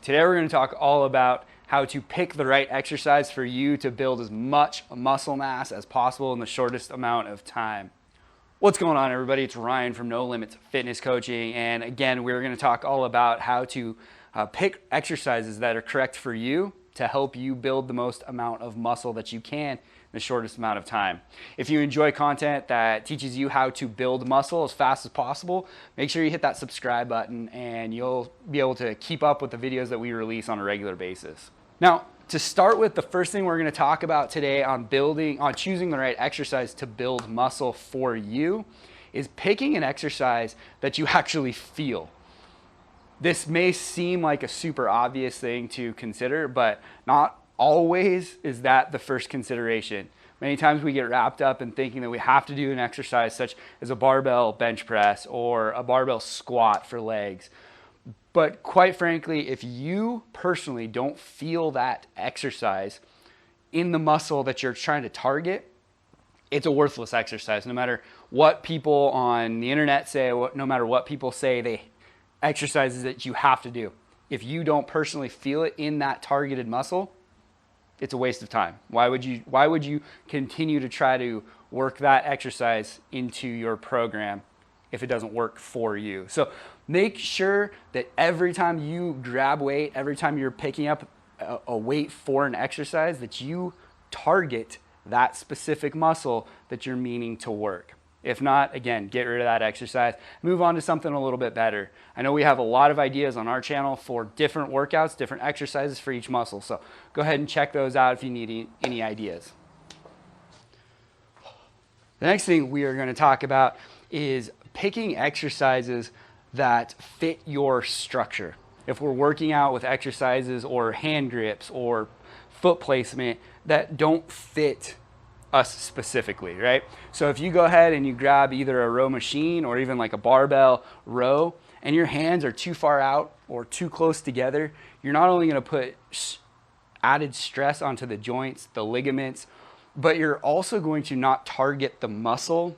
Today we're going to talk all about how to pick the right exercise for you to build as much muscle mass as possible in the shortest amount of time. What's going on, everybody? It's Ryan from No Limits Fitness Coaching, and again we're going to talk all about how to pick exercises that are correct for you to help you build the most amount of muscle that you can in the shortest amount of time. If you enjoy content that teaches you how to build muscle as fast as possible, make sure you hit that subscribe button and you'll be able to keep up with the videos that we release on a regular basis. Now, to start with, the first thing we're going to talk about today on choosing the right exercise to build muscle for you is picking an exercise that you actually feel. This may seem like a super obvious thing to consider, but not always is that the first consideration. Many times we get wrapped up in thinking that we have to do an exercise such as a barbell bench press or a barbell squat for legs. But quite frankly, if you personally don't feel that exercise in the muscle that you're trying to target, it's a worthless exercise. No matter what people on the internet say, no matter what people say, exercises that you have to do. If you don't personally feel it in that targeted muscle, it's a waste of time. Why would you continue to try to work that exercise into your program if it doesn't work for you? So make sure that every time you grab weight, every time you're picking up a weight for an exercise, that you target that specific muscle that you're meaning to work. If not, again, get rid of that exercise. Move on to something a little bit better. I know we have a lot of ideas on our channel for different workouts, different exercises for each muscle. So go ahead and check those out if you need any ideas. The next thing we are going to talk about is picking exercises that fit your structure. If we're working out with exercises or hand grips or foot placement that don't fit us specifically, right? So if you go ahead and you grab either a row machine or even like a barbell row and your hands are too far out or too close together, you're not only going to put added stress onto the joints, the ligaments, but you're also going to not target the muscle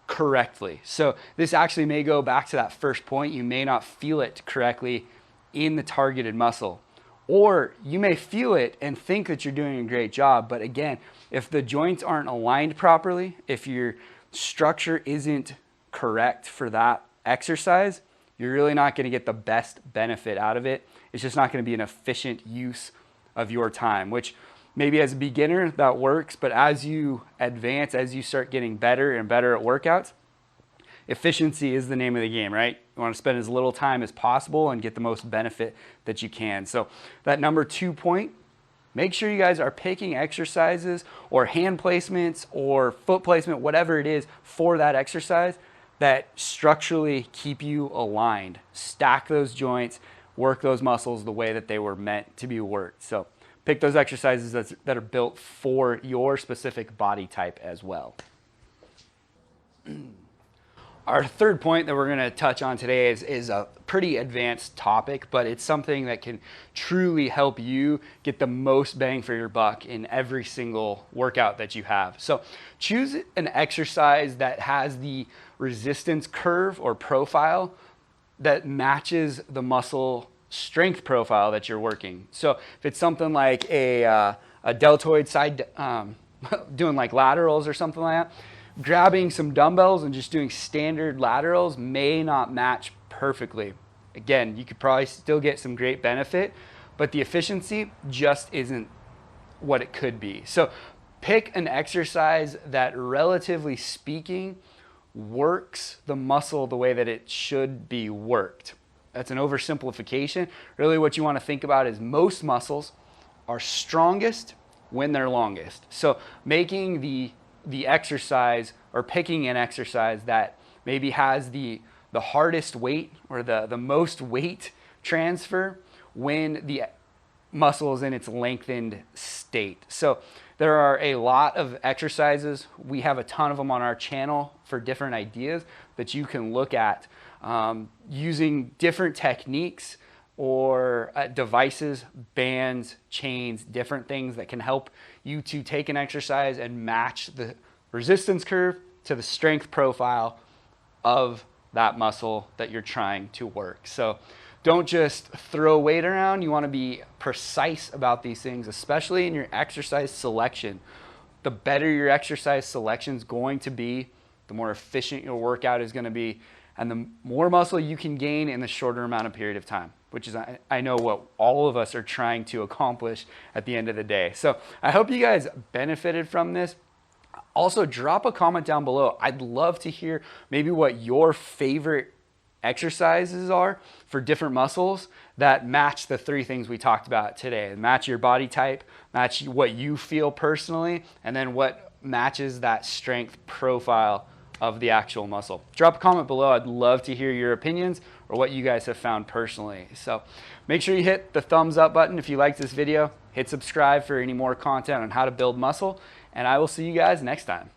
correctly. So this actually may go back to that first point. You may not feel it correctly in the targeted muscle. Or you may feel it and think that you're doing a great job, but again, if the joints aren't aligned properly, if your structure isn't correct for that exercise, you're really not going to get the best benefit out of it. It's just not going to be an efficient use of your time, which maybe as a beginner that works, but as you advance, as you start getting better and better at workouts, efficiency is the name of the game, right? You want to spend as little time as possible and get the most benefit that you can. So that number 2 point, make sure you guys are picking exercises or hand placements or foot placement, whatever it is for that exercise that structurally keep you aligned. Stack those joints, work those muscles the way that they were meant to be worked. So pick those exercises that are built for your specific body type as well. Our third point that we're going to touch on today is a pretty advanced topic, but it's something that can truly help you get the most bang for your buck in every single workout that you have. So choose an exercise that has the resistance curve or profile that matches the muscle strength profile that you're working. So if it's something like a deltoid side, doing like laterals or something like that, grabbing some dumbbells and just doing standard laterals may not match perfectly. Again, you could probably still get some great benefit, but the efficiency just isn't what it could be. So pick an exercise that, relatively speaking, works the muscle the way that it should be worked. That's an oversimplification. Really what you want to think about is most muscles are strongest when they're longest. So making the exercise or picking an exercise that maybe has the hardest weight or the most weight transfer when the muscle is in its lengthened state. So there are a lot of exercises. We have a ton of them on our channel for different ideas that you can look at using different techniques or devices, bands, chains, different things that can help you to take an exercise and match the resistance curve to the strength profile of that muscle that you're trying to work. So don't just throw weight around. You want to be precise about these things, especially in your exercise selection. The better your exercise selection is going to be, the more efficient your workout is going to be, and the more muscle you can gain in the shorter amount of period of time, which is, I know, what all of us are trying to accomplish at the end of the day. So I hope you guys benefited from this. Also, drop a comment down below. I'd love to hear maybe what your favorite exercises are for different muscles that match the three things we talked about today. Match your body type, match what you feel personally, and then what matches that strength profile of the actual muscle. Drop a comment below. I'd love to hear your opinions or what you guys have found personally. So make sure you hit the thumbs up button if you liked this video. Hit subscribe for any more content on how to build muscle, and I will see you guys next time.